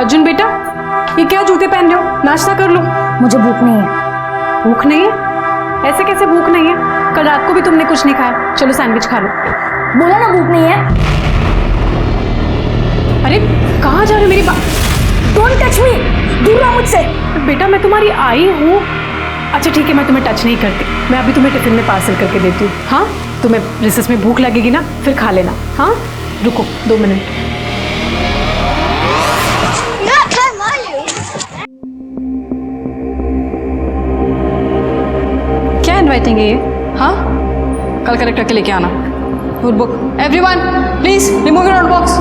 अर्जुन बेटा, ये क्या जूते पहन रहे हो? नाश्ता कर लो। मुझे भूख नहीं है। भूख नहीं है? ऐसे कैसे भूख नहीं है? कल रात को भी तुमने कुछ नहीं खाया। चलो सैंडविच खा लो। बोला ना भूख नहीं है। अरे कहाँ जा रहे हो मेरी बात? डोंट टच मी, दूर रहो मुझसे। बेटा मैं तुम्हारी आई हूँ। अच्छा ठीक है, मैं तुम्हें टच नहीं करती। मैं अभी तुम्हें टिफिन में पार्सल करके देती हूँ। हाँ, तुम्हें रिसेस में भूख लगेगी ना, फिर खा लेना। हाँ रुको 2 मिनट। क्या इनवाइटिंग है ये? हाँ, कल कलेक्टर के लेके आना notebook. Everyone please remove your notebooks.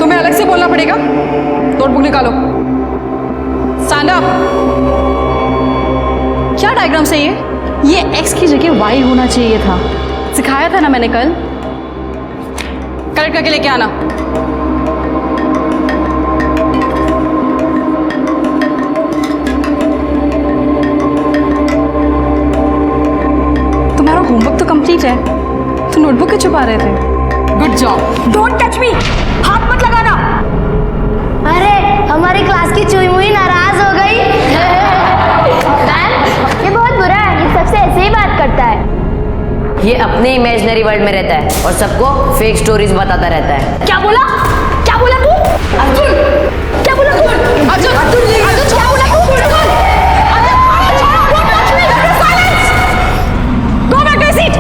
तुम्हें अलग से बोलना पड़ेगा। नोटबुक निकालो। Stand up. क्या डायग्राम है ये एक्स की जगह वाई होना चाहिए था। सिखाया था ना मैंने कल। कलेक्ट करके लेके आना। तुम्हारा होमवर्क तो कंप्लीट है, तो नोटबुक क्यों छुपा रहे थे? Good job. Don't touch me, हाथ मत लगाना। अरे हमारी क्लास की चुई मुई नाराज हो गई। मैम ये बहुत बुरा है, ये सबसे ऐसे ही बात करता है। ये अपने इमेजिनरी वर्ल्ड में रहता है और सबको फेक स्टोरीज बताता रहता है। क्या बोला? क्या बोला तू? अर्जुन, क्या बोला तू? अर्जुन, अर्जुन, अर्जुन, क्या बोला तू? Go back to your seat,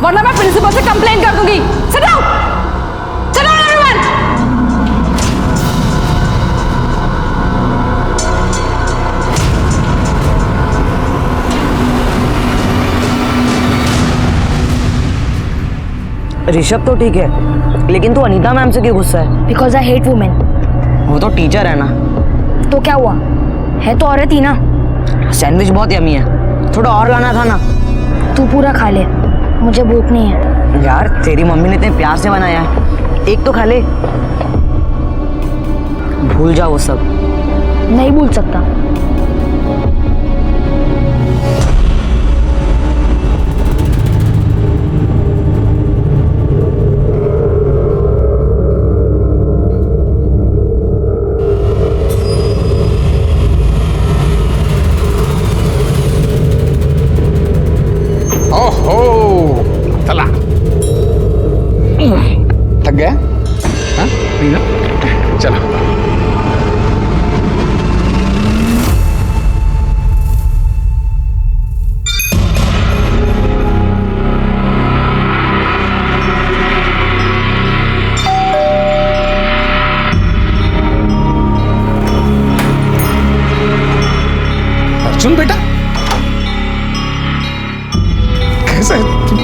वरना मैं प्रिंसिपल से कंप्लेन कर दूंगी। Sit down, sit down everyone. Rishabh तो ठीक है, लेकिन तू अनीता मैम से क्यों गुस्सा है? Because I hate women. वो तो टीचर है ना। तो क्या हुआ? है तो औरत ही ना। सैंडविच बहुत यमी है, थोड़ा और लाना था ना। तू पूरा खा ले, मुझे भूख नहीं है। यार तेरी मम्मी ने इतने प्यार से बनाया है, एक तो खा ले। भूल जा वो सब। नहीं भूल सकता। चला थक गया? हाँ नहीं ना, चलो। अर्जुन बेटा कैसा है तू?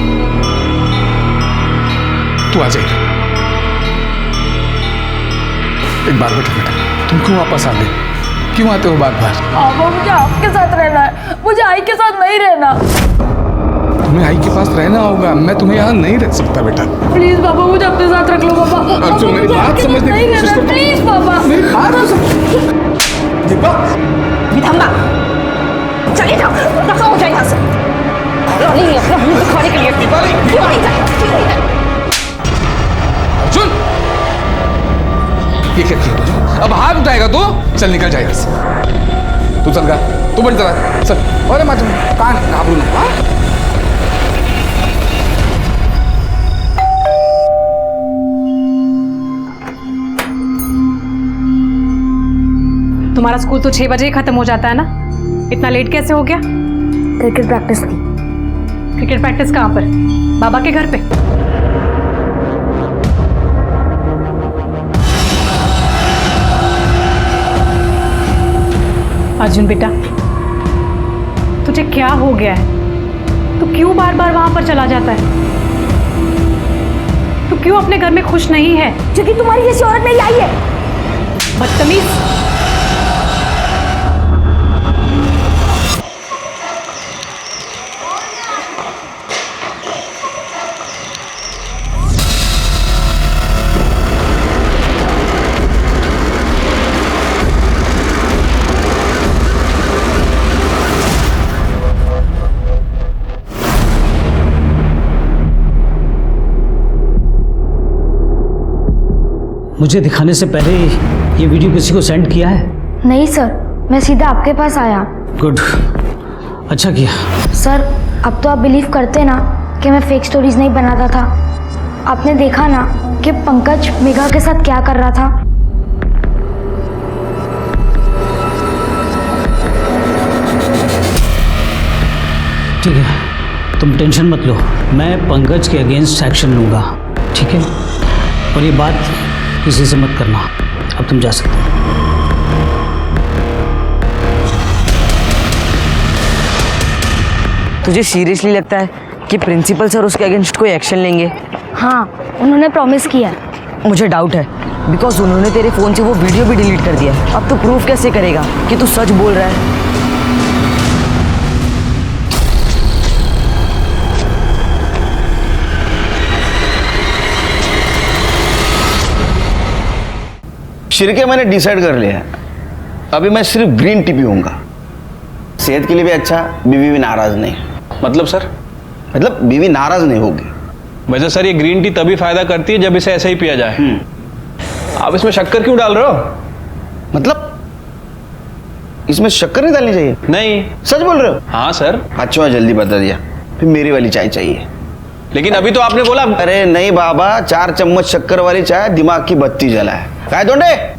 आ जाएगा। एक बार बेटा, तुम क्यों वापस आ गए? क्यों आते हो बार बार? पापा मुझे आपके साथ रहना है, मुझे आई के साथ नहीं रहना। तुम्हें आई के पास रहना होगा, मैं तुम्हें यहाँ नहीं रह सकता बेटा। प्लीज पापा मुझे अपने साथ रख लो। पापा अर्जुन मेरी बात समझने की कोशिश करो। प्लीज पापा। मेरी बात दीपा, थांबा, चले जाओ, रखा हो जाए यहाँ से। खाने के लिए अर्जुन ये क्या किया? अब हाथ उठाएगा तो चल निकल जाएगा से। तू चल गा, तू बड़ी तरह चल। अरे माँ कान घाबरू ना। तुम्हारा स्कूल तो 6 बजे ही खत्म हो जाता है ना, इतना लेट कैसे हो गया? क्रिकेट प्रैक्टिस थी। क्रिकेट प्रैक्टिस कहाँ पर? बाबा के घर पे? अर्जुन बेटा, तुझे क्या हो गया है? तू क्यों बार बार वहां पर चला जाता है? तू क्यों अपने घर में खुश नहीं है? क्योंकि तुम्हारी जैसी औरत मेरी आई है। बदतमीज। मुझे दिखाने से पहले ये वीडियो किसी को सेंड किया है? नहीं सर, मैं सीधा आपके पास आया। गुड, अच्छा किया। सर, अब तो आप बिलीव करते ना कि मैं फेक स्टोरीज नहीं बनाता था। आपने देखा ना कि पंकज मेघा के साथ क्या कर रहा था। ठीक है, तुम टेंशन मत लो, मैं पंकज के अगेंस्ट एक्शन लूँगा, ठीक है? और ये बात किसी से मत करना। अब तुम जा सकते हो। तुझे सीरियसली लगता है कि प्रिंसिपल सर उसके अगेंस्ट कोई एक्शन लेंगे? हाँ, उन्होंने प्रॉमिस किया। मुझे डाउट है, बिकॉज उन्होंने तेरे फ़ोन से वो वीडियो भी डिलीट कर दिया है। अब तो प्रूफ कैसे करेगा कि तू सच बोल रहा है? शिरके मैंने डिसाइड कर लिया है, अभी मैं सिर्फ ग्रीन टी पीऊंगा। सेहत के लिए भी अच्छा, बीवी भी नाराज नहीं। मतलब सर? मतलब बीवी नाराज नहीं होगी। वैसे सर ये ग्रीन टी तभी फायदा करती है जब इसे ऐसे ही पिया जाए। आप इसमें शक्कर क्यों डाल रहे हो? मतलब इसमें शक्कर नहीं डालनी चाहिए? नहीं। सच बोल रहे हो? हाँ सर। अच्छा, जल्दी बता दिया। फिर मेरी वाली चाय चाहिए। लेकिन अभी तो आपने बोला। अरे नहीं बाबा, 4 चम्मच शक्कर वाली चाय दिमाग की बत्ती जलाए। काय दोंडे?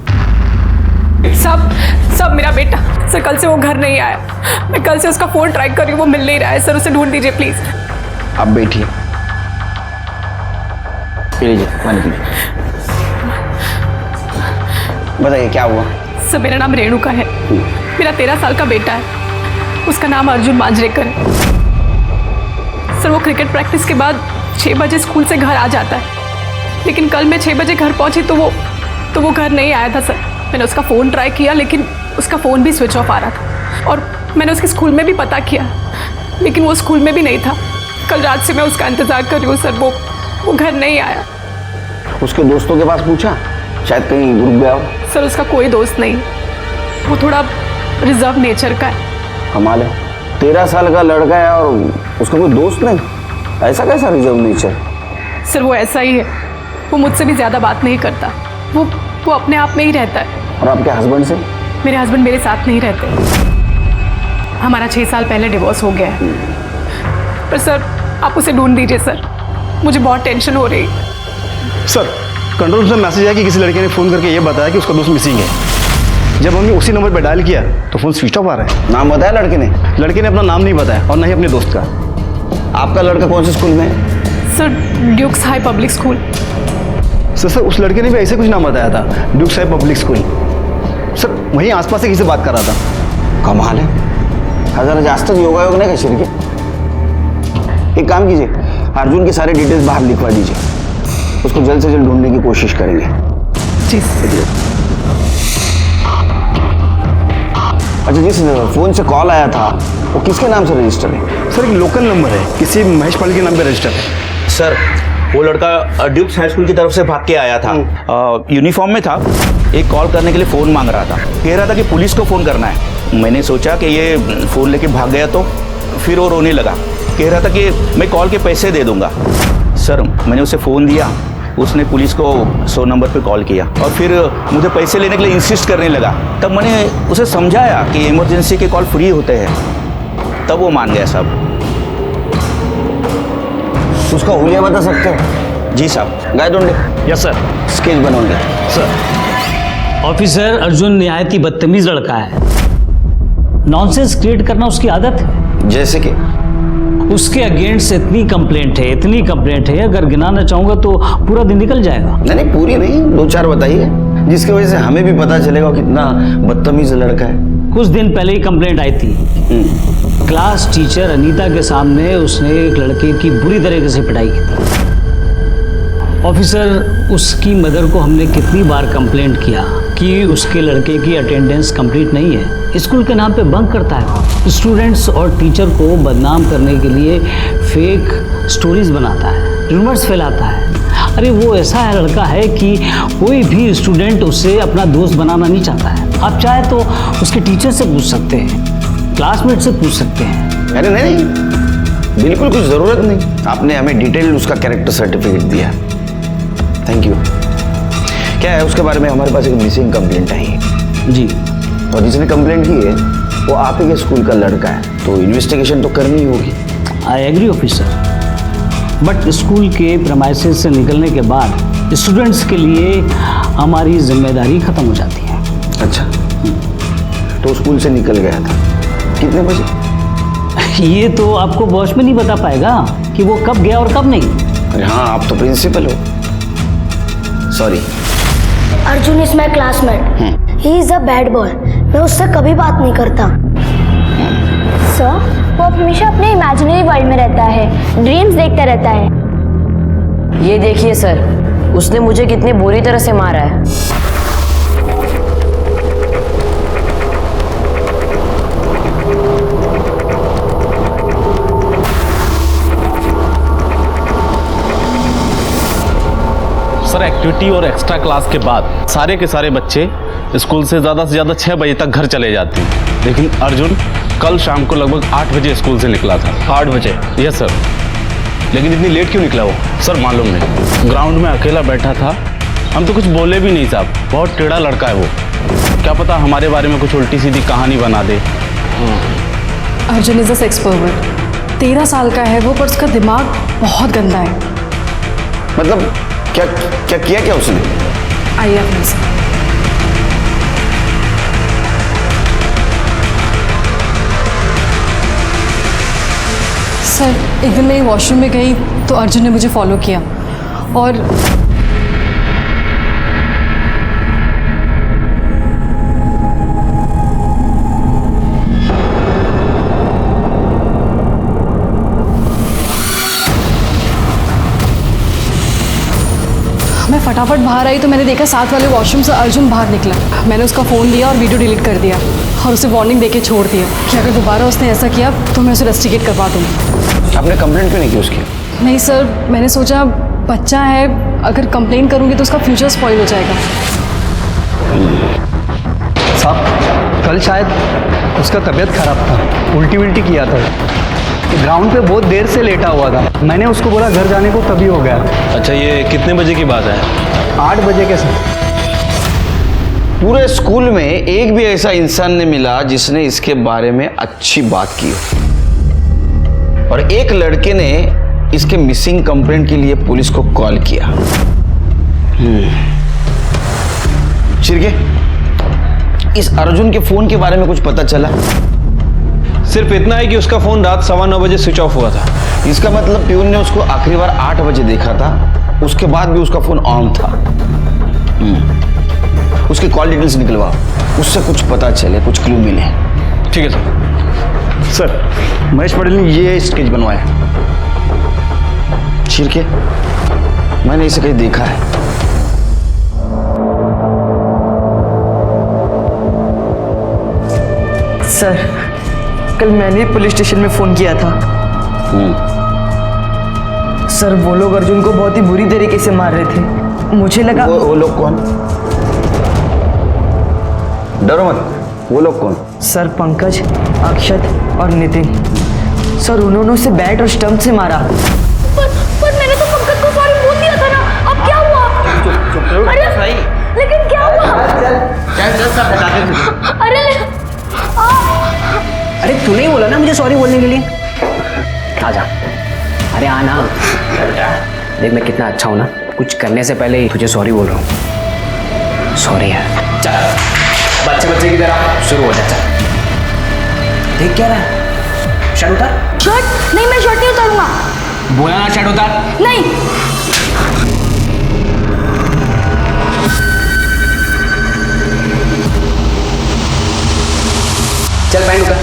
सब मेरा बेटा सर, कल से वो घर नहीं आया। मैं कल से उसका फोन ट्राई कर रही हूँ, वो मिल नहीं रहा है। सर उसे ढूंढ दीजिए प्लीज। आप बैठिए, पी लीजिए पानी पीजिए। बताइए क्या हुआ? सर मेरा नाम रेणुका है, मेरा 13 साल का बेटा है, उसका नाम अर्जुन मांजरेकर है। सर वो क्रिकेट प्रैक्टिस के बाद 6 बजे स्कूल से घर आ जाता है, लेकिन कल मैं 6 बजे घर पहुंची तो वो घर नहीं आया था। सर मैंने उसका फ़ोन ट्राई किया, लेकिन उसका फ़ोन भी स्विच ऑफ आ रहा था। और मैंने उसके स्कूल में भी पता किया, लेकिन वो स्कूल में भी नहीं था। कल रात से मैं उसका इंतज़ार कर रही हूँ सर, वो घर नहीं आया। उसके दोस्तों के पास पूछा? शायद कहीं रुक गया हो। सर उसका कोई दोस्त नहीं, वो थोड़ा रिजर्व नेचर का है। कमाल है, 13 साल का लड़का है और उसका कोई दोस्त नहीं? ऐसा कैसा रिजर्व नेचर? सर वो ऐसा ही है, वो मुझसे भी ज़्यादा बात नहीं करता, वो अपने आप में ही रहता है। और आपके हस्बैंड से? मेरे हस्बैंड मेरे साथ नहीं रहते, हमारा 6 साल पहले डिवोर्स हो गया है। पर सर आप उसे ढूंढ दीजिए सर, मुझे बहुत टेंशन हो रही है। सर कंट्रोल रूम से मैसेज आया कि किसी लड़के ने फ़ोन करके ये बताया कि उसका दोस्त मिसिंग है। जब हमने उसी नंबर पर डायल किया तो फ़ोन स्विच ऑफ आ रहा है। नाम बताया लड़के ने? लड़के ने अपना नाम नहीं बताया और ना ही अपने दोस्त का। आपका लड़का कौन से स्कूल में है? Sir Dukes high public school. Sir उस लड़के ने भी ऐसे कुछ नाम बताया था, Dukes high public school. Sir वहीं आसपास से किसी से बात कर रहा था। कमाल है, हज़ार जास्त योगायोग नहीं का शिरके। एक काम कीजिए, अर्जुन की सारे डिटेल्स बाहर लिखवा दीजिए, उसको जल्द से जल्द ढूंढने की कोशिश करेंगे। जी। अच्छा, जिस फ़ोन से कॉल आया था वो किसके नाम से रजिस्टर है? सर एक लोकल नंबर है, किसी महेश पाल के नाम पे रजिस्टर है। सर वो लड़का ड्यूक्स हाई स्कूल की तरफ से भाग के आया था, यूनिफॉर्म में था, एक कॉल करने के लिए फ़ोन मांग रहा था, कह रहा था कि पुलिस को फ़ोन करना है। मैंने सोचा कि ये फ़ोन लेके भाग गया, तो फिर वो रोने लगा, कह रहा था कि मैं कॉल के पैसे दे दूंगा। सर मैंने उसे फ़ोन दिया, उसने पुलिस को 100 नंबर पे कॉल किया और फिर मुझे पैसे लेने के लिए इंसिस्ट करने लगा। तब मैंने उसे समझाया कि इमरजेंसी के कॉल फ्री होते हैं, तब वो मान गया साहब। उसका हुलिया बता सकते हो? जी साहब। गाय ढूंढे? Yes sir. स्केच बनवाएंगे सर ऑफिसर, अर्जुन निहायत ही बदतमीज लड़का है, नॉनसेंस क्रिएट करना उसकी आदत है। जैसे कि उसके अगेंस्ट इतनी कंप्लेंट है, अगर गिनाना चाहूंगा तो पूरा दिन निकल जाएगा। नहीं पूरी नहीं, 2-4 बताइए, जिसकी वजह से हमें भी पता चलेगा कितना बदतमीज लड़का है। कुछ दिन पहले ही कंप्लेंट आई थी, क्लास टीचर अनीता के सामने उसने एक लड़के की बुरी तरीके से पिटाई की थी। ऑफिसर, उसकी मदर को हमने कितनी बार कंप्लेंट किया कि उसके लड़के की अटेंडेंस कंप्लीट नहीं है, स्कूल के नाम पे बंक करता है, स्टूडेंट्स और टीचर को बदनाम करने के लिए फेक स्टोरीज बनाता है, रूमर्स फैलाता है। अरे वो ऐसा है लड़का है कि कोई भी स्टूडेंट उसे अपना दोस्त बनाना नहीं चाहता है। आप चाहे तो उसके टीचर से पूछ सकते हैं, क्लासमेट से पूछ सकते हैं। अरे नहीं, बिल्कुल कुछ ज़रूरत नहीं, आपने हमें डिटेल उसका कैरेक्टर सर्टिफिकेट दिया, थैंक यू। क्या है उसके बारे में, हमारे पास एक मिसिंग कंप्लेंट आई है जी। और जिसने कंप्लेंट की है वो आप ही के स्कूल का लड़का है, तो इन्वेस्टिगेशन तो करनी ही होगी। I agree officer, but school के प्रेमाइसेस से निकलने के बाद स्टूडेंट्स के लिए हमारी जिम्मेदारी खत्म हो जाती है। अच्छा, तो स्कूल से निकल गया था कितने बजे? ये तो आपको बॉस में नहीं बता पाएगा कि वो कब गया और कब नहीं। अरे हाँ, आप तो प्रिंसिपल हो। Sorry. Arjun is my classmate, he is a bad boy, मैं उससे कभी बात नहीं करता। सर, वो हमेशा अपने इमेजिनरी वर्ल्ड में रहता है, ड्रीम्स देखता रहता है। ये देखिए सर, उसने मुझे कितनी बुरी तरह से मारा है। सर, एक्टिविटी और एक्स्ट्रा क्लास के बाद सारे के सारे बच्चे स्कूल से ज़्यादा 6 बजे तक घर चले जाते हैं, लेकिन अर्जुन कल शाम को लगभग 8 बजे स्कूल से निकला था। 8 बजे? Yes sir. लेकिन इतनी लेट क्यों निकला वो? सर मालूम नहीं, ग्राउंड में अकेला बैठा था, हम तो कुछ बोले भी नहीं साहब। बहुत टेढ़ा लड़का है वो, क्या पता हमारे बारे में कुछ उल्टी सीधी कहानी बना दे। Arjun is a sex pervert, 13 साल का है वो, पर उसका दिमाग बहुत गंदा है। मतलब क्या किया उसने? आइए अपने से। सर, एक दिन मैं वॉशरूम में गई तो अर्जुन ने मुझे फॉलो किया और मैं फटाफट बाहर आई तो मैंने देखा साथ वाले वॉशरूम से अर्जुन बाहर निकला। मैंने उसका फ़ोन लिया और वीडियो डिलीट कर दिया और उसे वार्निंग देके छोड़ दिया कि अगर दोबारा उसने ऐसा किया तो मैं उसे रेस्टिकेट करवा दूँगी। आपने कंप्लेंट क्यों नहीं की उसकी? नहीं सर, मैंने सोचा बच्चा है, अगर कंप्लेन करूँगी तो उसका फ्यूचर स्पॉइल हो जाएगा। साहब, कल शायद उसका तबीयत खराब था, उल्टी उल्टी किया था, ग्राउंड पे बहुत देर से लेटा हुआ था। मैंने उसको बोला घर जाने को, तभी हो गया। अच्छा, ये कितने बजे की बात है? 8 बजे के सर। पूरे स्कूल में एक भी ऐसा इंसान नहीं मिला जिसने इसके बारे में अच्छी बात की हो, और एक लड़के ने इसके मिसिंग कंप्लेंट के लिए पुलिस को कॉल किया। शिर्के, इस अर्जुन के फोन के बारे में कुछ पता चला? सिर्फ इतना है कि उसका फ़ोन रात 9:15 बजे स्विच ऑफ हुआ था। इसका मतलब प्यून ने उसको आखिरी बार 8 बजे देखा था, उसके बाद भी उसका फोन ऑन था। उसके कॉल डिटेल्स निकलवा, उससे कुछ पता चले, कुछ क्लू मिले। ठीक है सर। सर, महेश पटेल ने ये स्केच बनवाया। शिर्के, मैंने इसे कहीं देखा है। सर, कल मैंने पुलिस स्टेशन में फ़ोन किया था। सर, वो लोग अर्जुन को बहुत ही बुरी तरीके से मार रहे थे। मुझे लगा वो लोग कौन? डरो मत, वो लोग कौन? सर, पंकज, अक्षत और नितिन। सर, उन्होंने उसे बैट और स्टंप से मारा। पर मैंने तो पंकज को सॉरी बोल दिया था ना, अब क्या हुआ? अरे लेकिन क्या हुआ? अरे तूने ही बोला ना मुझे सॉरी बोलने के लिए। आजा, अरे आना। देख मैं कितना अच्छा हूँ ना, कुछ करने से पहले ही तुझे सॉरी बोल रहा हूँ। सॉरी यार। चल बच्चे की तरह शुरू हो जा। चल देख क्या रहा है, शर्ट उतार। शर्ट नहीं, मैं शर्ट नहीं उतारूंगा। बोला ना शर्ट उतार। नहीं। चल पैंट उतार।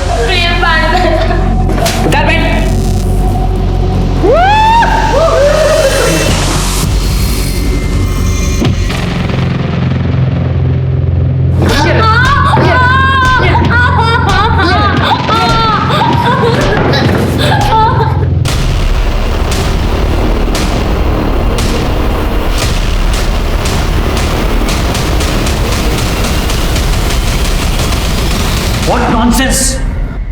उतार पैंट। What nonsense!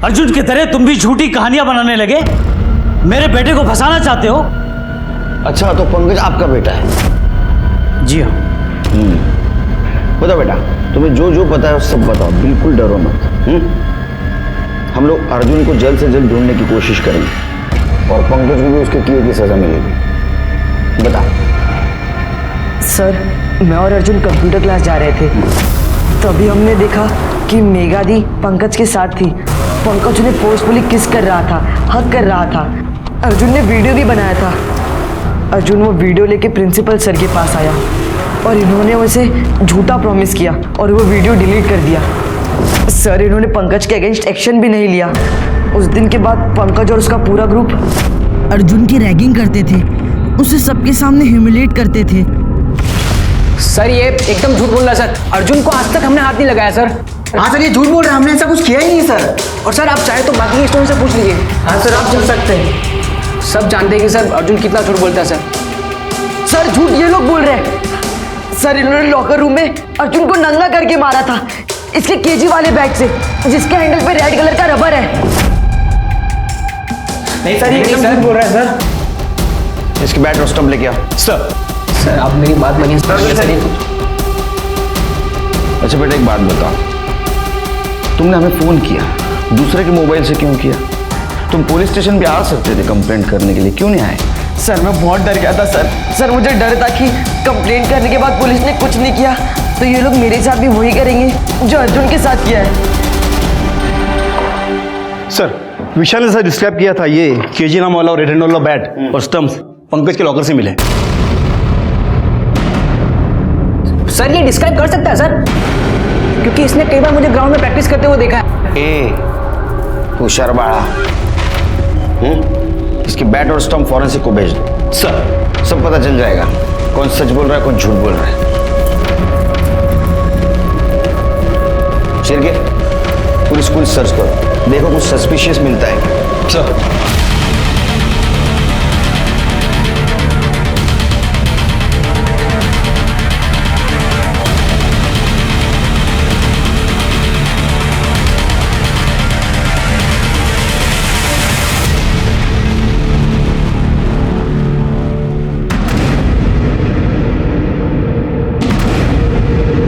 अर्जुन की तरह तुम भी झूठी कहानियां बनाने लगे, मेरे बेटे को फंसाना चाहते हो। अच्छा, तो पंकज आपका बेटा है? जी हाँ। बताओ बेटा, तुम्हें जो जो पता है सब बताओ, बिल्कुल डरो मत। हम लोग अर्जुन को जल्द से जल्द ढूंढने की कोशिश करेंगे और पंकज को भी उसके किए की सजा मिलेगी। बता। सर, मैं और अर्जुन कंप्यूटर क्लास जा रहे थे, तभी हमने देखा कि मेघा दी पंकज के साथ थी। पंकज उन्हें फोर्सफुली किस कर रहा था, हक कर रहा था। अर्जुन ने वीडियो भी बनाया था। अर्जुन वो वीडियो लेके प्रिंसिपल सर के पास आया और इन्होंने उसे झूठा प्रॉमिस किया और वो वीडियो डिलीट कर दिया। सर, इन्होंने पंकज के अगेंस्ट एक्शन भी नहीं लिया। उस दिन के बाद पंकज और उसका पूरा ग्रुप अर्जुन की रैगिंग करते थे, उसे सबके सामने ह्यूमिलेट करते थे। सर, ये एकदम झूठ बोल रहा है सर। अर्जुन को आज तक हमने हाथ नहीं लगाया सर। हाँ सर, ये झूठ बोल रहे हैं, हमने ऐसा कुछ किया ही नहीं सर। और सर, आप चाहे तो बाकी स्टूडेंट से पूछ लीजिए। हाँ सर, आप चल सकते हैं। सब जानते हैं कि सर अर्जुन कितना झूठ बोलता है सर। सर, झूठ ये लोग बोल रहे हैं। सर, इन्होंने लॉकर रूम में अर्जुन को नंगा करके मारा था, इसके केजी वाले बैग से, जिसके हैंडल पे रेड कलर का रबर है। नहीं सर, ये सर बोल रहा है सर। इसकी बैट और स्टंप लेके आओ। सर आप मेरी बात मानिए सर। अच्छा बेटा, एक बात बताओ, तुमने हमें फोन किया, दूसरे के मोबाइल से क्यों किया? तुम पुलिस स्टेशन पे आ सकते थे कंप्लेंट करने के लिए, क्यों नहीं आए? सर, मैं बहुत डर गया था सर। सर, मुझे डर था कि कंप्लेंट करने के बाद पुलिस ने कुछ नहीं किया तो ये लोग मेरे साथ भी वही करेंगे जो अर्जुन के साथ किया है। सर, विशाल ने सर डिस्क्राइब किया था ये केजी नाम वाला और रेड हैंड वाला बैट और स्टम्प्स पंकज के लॉकर से मिले। सर, ये डिस्क्राइब कर सकता है सर, क्योंकि इसने कई बार मुझे ग्राउंड में प्रैक्टिस करते हुए देखा है। तू शर्माड़ा, इसकी बैट और स्टंप फॉरेंसिक को भेज दो। सर, सब पता चल जाएगा कौन सच बोल रहा है, कौन झूठ बोल रहा है। शेरगिल, पूरी स्कूल सर्च करो, देखो कुछ सस्पिशियस मिलता है। सर।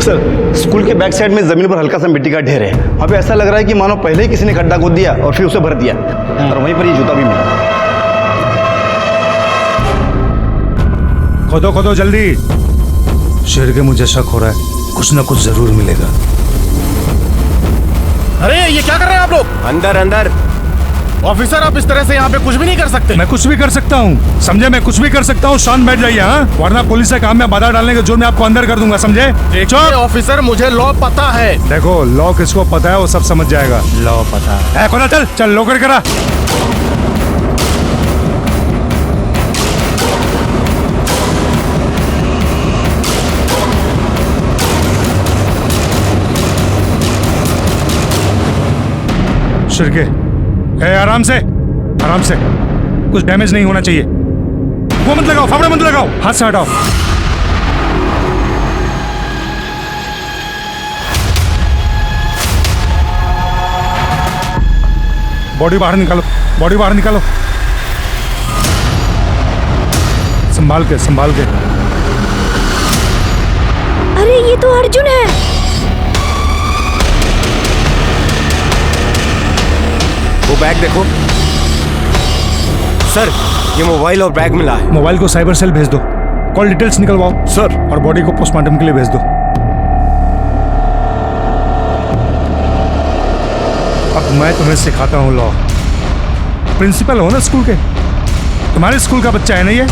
सर, स्कूल के बैक साइड में जमीन पर हल्का सा मिट्टी का ढेर है। वहाँ पे ऐसा लग रहा है कि मानो पहले ही किसी ने गड्ढा खोद दिया और फिर उसे भर दिया, और वहीं पर ये जूता भी मिला। खोदो खोदो जल्दी। शेर के मुझे शक हो रहा है, कुछ ना कुछ जरूर मिलेगा। अरे ये क्या कर रहे हैं आप लोग? अंदर अंदर। ऑफिसर, आप इस तरह से यहाँ पे कुछ भी नहीं कर सकते। मैं कुछ भी कर सकता हूँ, समझे? मैं कुछ भी कर सकता हूँ, शांत बैठ जाइए। हाँ, वरना पुलिस के काम में बाधा डालने के जोर में आपको अंदर कर दूंगा, समझे? देखिए ऑफिसर, मुझे लॉ पता है। देखो, लॉ किसको पता है वो सब समझ जाएगा। लॉ पता है। खोला, चल चल, लॉकर करा। शिरके, आराम से, आराम से, कुछ डैमेज नहीं होना चाहिए। वो मत लगाओ, फावड़ा मत लगाओ, हाथ से हटाओ। बॉडी बाहर निकालो, बॉडी बाहर निकालो, संभाल के, संभाल के। अरे ये तो अर्जुन है। वो बैग देखो सर, ये मोबाइल और बैग मिला है। मोबाइल को साइबर सेल भेज दो, कॉल डिटेल्स निकलवाओ सर, और बॉडी को पोस्टमार्टम के लिए भेज दो। अब मैं तुम्हें सिखाता हूँ लॉ। प्रिंसिपल हो ना स्कूल के, तुम्हारे स्कूल का बच्चा है ना ये?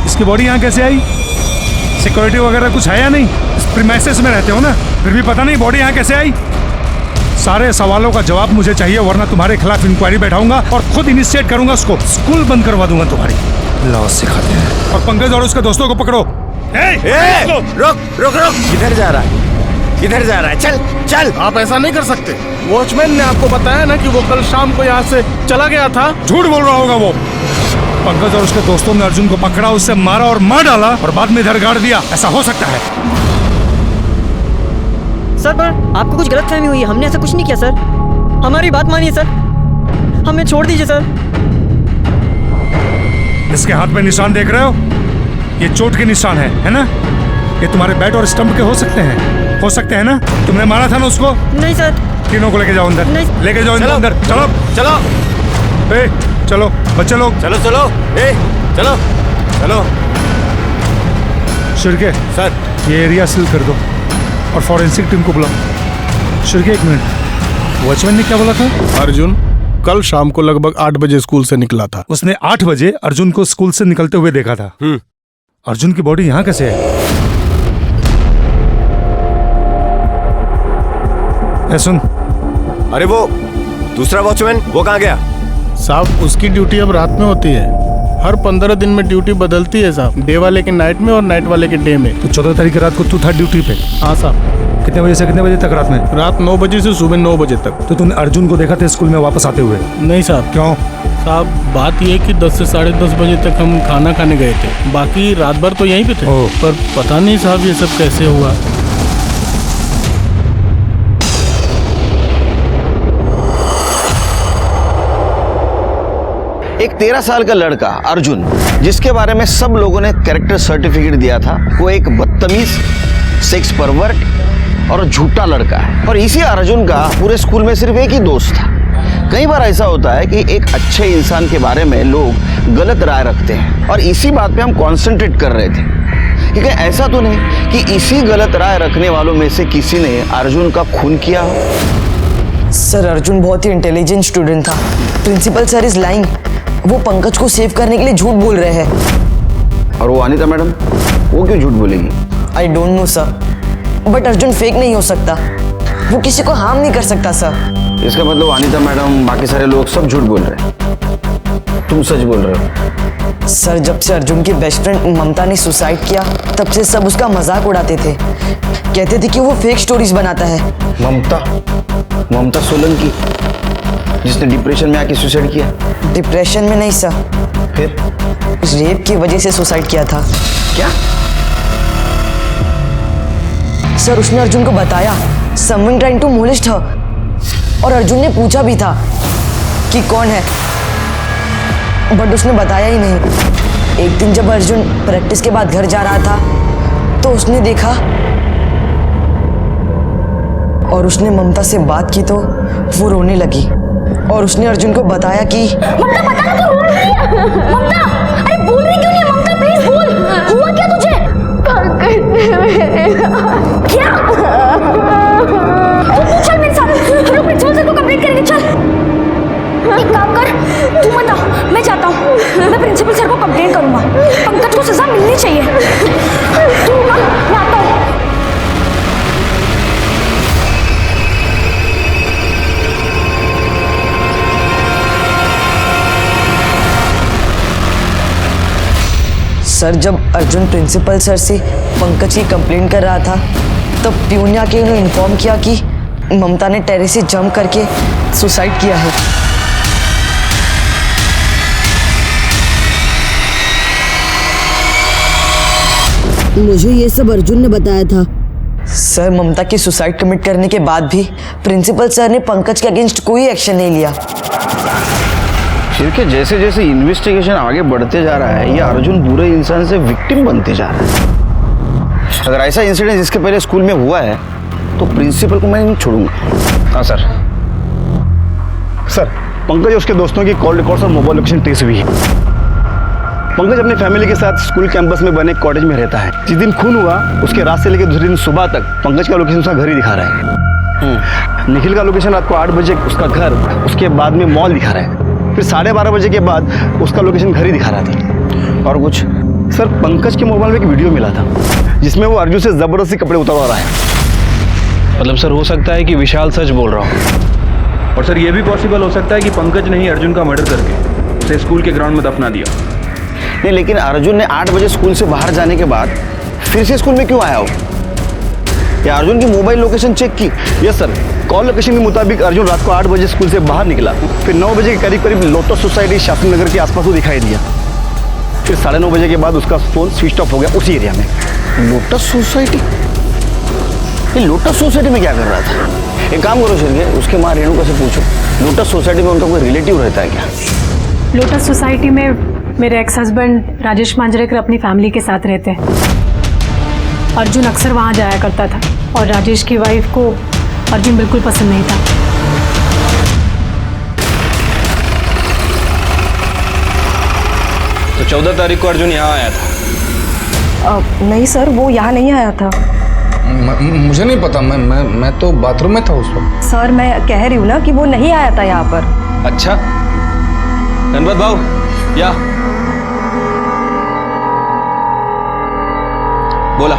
इसकी बॉडी यहाँ कैसे आई? सिक्योरिटी वगैरह कुछ है या नहीं? इस प्रीमाइसेस में रहते हो ना, फिर भी पता नहीं बॉडी यहाँ कैसे आई? सारे सवालों का जवाब मुझे चाहिए, वरना तुम्हारे खिलाफ इंक्वायरी बैठाऊंगा और खुद इनिशिएट करूंगा उसको, स्कूल बंद करवा दूंगा तुम्हारी। लॉ सिखाते हैं। और पंकज और उसके दोस्तों को पकड़ो। रुक रुक रुक, किधर जा रहा है? किधर जा रहा है? चल चल। आप ऐसा नहीं कर सकते। वॉचमैन ने आपको बताया ना कि वो कल शाम को यहाँ से चला गया था। झूठ बोल रहा होगा वो। पंकज और उसके दोस्तों ने अर्जुन को पकड़ा, उससे मारा और मार डाला और बाद में इधर गाड़ दिया, ऐसा हो सकता है? सर, पर आपको कुछ गलतफहमी हुई है, हमने ऐसा कुछ नहीं किया सर। हमारी बात मानिए सर, हमें छोड़ दीजिए सर। इसके हाथ में निशान देख रहे हो? ये चोट के निशान है ना? ये तुम्हारे बैट और स्टंप के हो सकते हैं। हो सकते हैं ना? तुमने मारा था ना उसको? नहीं सर। तीनों को लेके जाओ अंदर। लेके जाओ इनको अंदर। चलो चलो चलो बच्चे लोग चलो चलो चलो चलो। शिर्के सर, ये एरिया सील कर दो और फॉरेंसिक टीम को बुलाओ। शिर्के एक मिनट, वॉचमैन ने क्या बोला था? अर्जुन कल शाम को लगभग 8 बजे स्कूल से निकला था। उसने 8 बजे अर्जुन को स्कूल से निकलते हुए देखा था। अर्जुन की बॉडी यहाँ कैसे है? सुन, अरे वो दूसरा वॉचमैन वो कहाँ गया? साहब उसकी ड्यूटी अब रात में होती है। हर 15 दिन में ड्यूटी बदलती है साहब। डे वाले के नाइट में और नाइट वाले के डे में। तो 14 तारीख की रात को तू था ड्यूटी पे? हाँ साहब। कितने बजे से कितने बजे तक रात में? रात 9 बजे से सुबह 9 बजे तक। तो तूने अर्जुन को देखा था स्कूल में वापस आते हुए? नहीं साहब। क्यों? साहब बात ये कि 10 से 10:30 बजे तक हम खाना खाने गए थे। बाकी रात भर तो यहीं पे थे। पर पता नहीं साहब ये सब कैसे हुआ। एक 13 साल का लड़का अर्जुन, जिसके बारे में सब लोगों ने कैरेक्टर सर्टिफिकेट दिया था, वो एक बदतमीज, सेक्स परवर्ट और झूठा लड़का है। और इसी अर्जुन का पूरे स्कूल में सिर्फ एक ही दोस्त था। कई बार ऐसा होता है कि एक अच्छे इंसान के बारे में लोग गलत राय रखते हैं और इसी बात पे हम कॉन्सेंट्रेट कर रहे थे। क्योंकि ऐसा तो नहीं कि इसी गलत राय रखने वालों में से किसी ने अर्जुन का खून किया हो। सर अर्जुन बहुत ही इंटेलिजेंट स्टूडेंट था। Principal sir is lying. वो पंकज को सेव करने के लिए झूठ बोल रहे हैं। और वो अनीता मैडम, वो क्यों झूठ बोलेगी? I don't know sir, but Arjun fake नहीं हो सकता। वो किसी को हार्म नहीं कर सकता सर। इसका मतलब अनीता मैडम, बाकी सारे लोग सब झूठ बोल रहे हैं, तुम सच बोल रहे हो? सर जब से अर्जुन की बेस्ट फ्रेंड ममता ने सुसाइड किया तब से सब उसका मजाक उड़ाते थे। कहते थे कि वो फेक स्टोरीज बनाता है। ममता सोलंकी, जिसने डिप्रेशन में आके सुसाइड किया? डिप्रेशन में नहीं सर, फिर रेप की वजह से सुसाइड किया था। क्या? सर उसने अर्जुन को बताया समवन ट्राइंग टू मोलेस्ट हर, और अर्जुन ने पूछा भी था कि कौन है, बट उसने बताया ही नहीं। एक दिन जब अर्जुन प्रैक्टिस के बाद घर जा रहा था तो उसने देखा और उसने ममता से बात की तो वो रोने लगी और उसने अर्जुन को बताया कि ममता बता ना, तू रो रही है। ममता, अरे बोल रही क्यों नहीं है? ममता प्लीज बोल, हुआ क्या तुझे? क्या? तू चल मेरे साथ, हम लोग प्रिंसिपल सर को कंप्लेंट करेंगे। चल एक काम कर, तू मत आ, मैं जाता हूँ। मैं प्रिंसिपल सर को कंप्लेंट करूंगा। पंकज को सजा मिलनी चाहिए। तू ना, मैं आता हूँ। सर जब अर्जुन प्रिंसिपल सर से पंकज की कंप्लेंट कर रहा था तब प्यून आके उन्हें इन्फॉर्म किया कि ममता ने टेरेस से जंप करके सुसाइड किया है। मुझे ये सब अर्जुन ने बताया था। सर ममता की सुसाइड कमिट करने के बाद भी प्रिंसिपल सर ने पंकज के अगेंस्ट कोई एक्शन नहीं लिया। क्योंकि जैसे जैसे इन्वेस्टिगेशन आगे बढ़ते जा रहा है, ये अर्जुन बुरे इंसान से विक्टिम बनते जा रहा है। अगर ऐसा इंसिडेंट इसके पहले स्कूल में हुआ है तो प्रिंसिपल को मैं नहीं छोड़ूंगा। हाँ सर। सर पंकज और उसके दोस्तों की कॉल रिकॉर्ड्स और मोबाइल लोकेशन ट्रेस हुई है। पंकज अपनी फैमिली के साथ स्कूल कैंपस में बने कॉटेज में रहता है। जिस दिन खून हुआ उसके रात से लेकर दूसरे दिन सुबह तक पंकज का लोकेशन उसका घर ही दिखा रहा है। निखिल का लोकेशन रात को 8 बजे उसका घर, उसके बाद में मॉल दिखा रहा है। फिर 12:30 बजे के बाद उसका लोकेशन घर ही दिखा रहा था। और कुछ? सर पंकज के मोबाइल में एक वीडियो मिला था जिसमें वो अर्जुन से जबरदस्ती कपड़े उतारवा रहा है। मतलब सर हो सकता है कि विशाल सच बोल रहा हो। और सर ये भी पॉसिबल हो सकता है कि पंकज ने ही अर्जुन का मर्डर करके उसे स्कूल के ग्राउंड में दफना दिया। नहीं, लेकिन अर्जुन ने 8 बजे स्कूल से बाहर जाने के बाद फिर से स्कूल में क्यों आया हो? या अर्जुन की मोबाइल लोकेशन चेक की? यस सर, कॉल लोकेशन के मुताबिक अर्जुन रात को 8 बजे स्कूल से बाहर निकला। फिर 9 बजे के करीब करीब लोटस सोसाइटी शास्त्री नगर के आसपास वो दिखाई दिया। फिर 9:30 बजे के बाद उसका फोन स्विच ऑफ हो गया उसी एरिया में। Lotus society? ये लोटस सोसाइटी में क्या कर रहा था? एक काम करो शिर्के, उसके माँ रेणुका से पूछो, लोटस सोसाइटी में उनका कोई रिलेटिव रहता है क्या? लोटस सोसाइटी में मेरे एक्स हस्बैंड राजेश मांजरेकर अपनी फैमिली के साथ रहते हैं। अर्जुन अक्सर वहाँ जाया करता था। और राजेश की वाइफ को अर्जुन बिल्कुल पसंद नहीं था। तो 14 तारीख को अर्जुन यहाँ आया था? नहीं सर, वो यहाँ नहीं आया था। मुझे नहीं पता, मैं तो बाथरूम में था उस वक्त। सर मैं कह रही हूँ ना कि वो नहीं आया था यहाँ पर। अच्छा, गणपत भाऊ या बोला।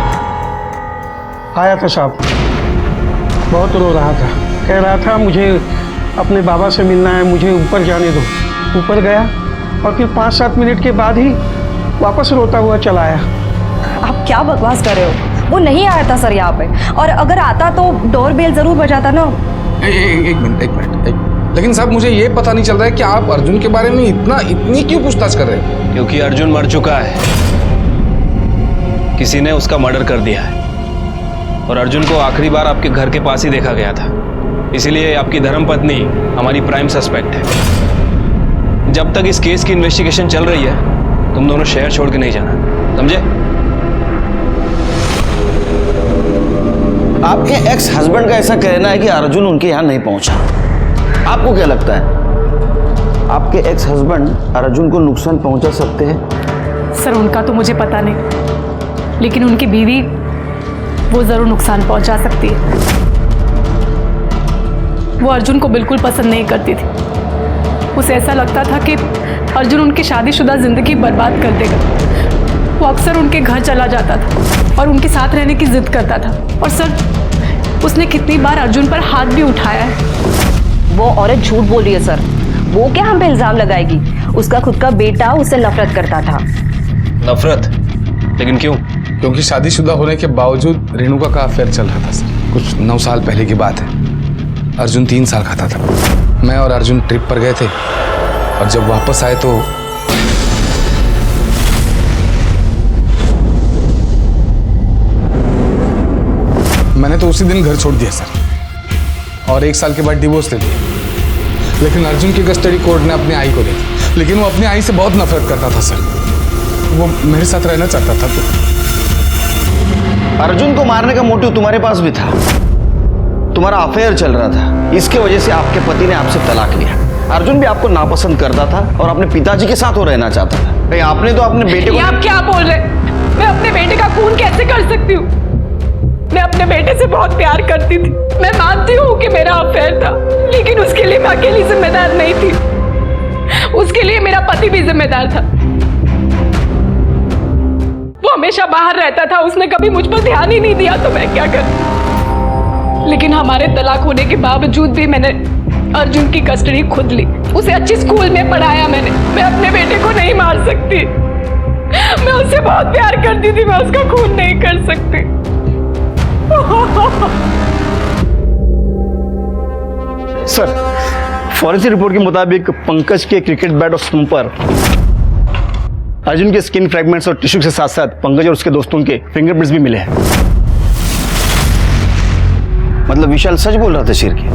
आया था साहब, बहुत रो रहा था, कह रहा था मुझे अपने बाबा से मिलना है, मुझे ऊपर जाने दो। ऊपर गया और फिर 5-7 मिनट के बाद ही वापस रोता हुआ चला आया। आप क्या बकवास कर रहे हो? वो नहीं आया था सर यहाँ पे, और अगर आता तो डोर बेल जरूर बजाता ना। एक मिनट। लेकिन साहब मुझे ये पता नहीं चल रहा है कि आप अर्जुन के बारे में इतनी क्यों पूछताछ कर रहे हैं? क्योंकि अर्जुन मर चुका है, किसी ने उसका मर्डर कर दिया है, और अर्जुन को आखिरी बार आपके घर के पास ही देखा गया था। इसीलिए आपकी धर्मपत्नी हमारी प्राइम सस्पेक्ट है। जब तक इस केस की इन्वेस्टिगेशन चल रही है, तुम दोनों शहर छोड़ के नहीं जाना, समझे? आपके एक्स हस्बैंड का ऐसा कहना है कि अर्जुन उनके यहाँ नहीं पहुंचा। आपको क्या लगता है, आपके एक्स हस्बैंड अर्जुन को नुकसान पहुंचा सकते हैं? सर उनका तो मुझे पता नहीं, लेकिन उनकी बीवी वो जरूर नुकसान पहुंचा सकती है। वो अर्जुन को बिल्कुल पसंद नहीं करती थी। उसे ऐसा लगता था कि अर्जुन उनकी शादीशुदा जिंदगी बर्बाद कर देगा। वो अक्सर उनके घर चला जाता था और उनके साथ रहने की जिद करता था। और सर उसने कितनी बार अर्जुन पर हाथ भी उठाया है। वो औरत झूठ बोल रही है सर। वो क्या हम पे इल्जाम लगाएगी? उसका खुद का बेटा उससे नफरत करता था। नफरत? लेकिन क्यों? क्योंकि शादीशुदा होने के बावजूद रेणुका का अफेयर चल रहा था सर। कुछ 9 साल पहले की बात है। अर्जुन 3 साल का था तब। मैं और अर्जुन ट्रिप पर गए थे, और जब वापस आए तो मैंने तो उसी दिन घर छोड़ दिया सर, और 1 साल के बाद डिवोर्स ले लिया। लेकिन अर्जुन की कस्टडी कोर्ट ने अपनी आई को दी, लेकिन वो अपनी आई से बहुत नफरत करता था सर। वो मेरे साथ रहना चाहता था। तो अर्जुन को मारने का मोटिव तुम्हारे पास भी था। तुम्हारा अफेयर चल रहा था, इसके वजह से आपके पति ने आपसे तलाक लिया। अर्जुन भी आपको नापसंद करता था और अपने पिताजी के साथ वो रहना चाहता था। कहीं आपने तो अपने बेटे को... आप क्या बोल रहे? मैं अपने बेटे का खून कैसे कर सकती हूँ? मैं अपने बेटे से बहुत प्यार करती थी। मैं मानती हूँ कि मेरा अफेयर था, लेकिन उसके लिए मैं अकेली जिम्मेदार नहीं थी। उसके लिए मेरा पति भी जिम्मेदार था। वो हमेशा बाहर रहता था, उसने कभी मुझ पर ध्यान ही नहीं दिया, तो मैं क्या करूं? लेकिन हमारे तलाक होने के बावजूद भी मैंने अर्जुन की कस्टडी खुद ली। उसे अच्छी स्कूल में पढ़ाया मैंने। मैं अपने बेटे को नहीं मार सकती। मैं उससे बहुत प्यार करती थी, मैं उसका खून नहीं कर सकती। सर, फॉरेंसिक रिपोर्ट के मुताबिक पंकज के क्रिकेट बैट और स्टंप पर अर्जुन के स्किन फ्रैगमेंट्स और टिश्यू के साथ साथ पंकज और उसके दोस्तों के फिंगरप्रिंट्स भी मिले हैं। मतलब विशाल सच बोल रहा था शेर की?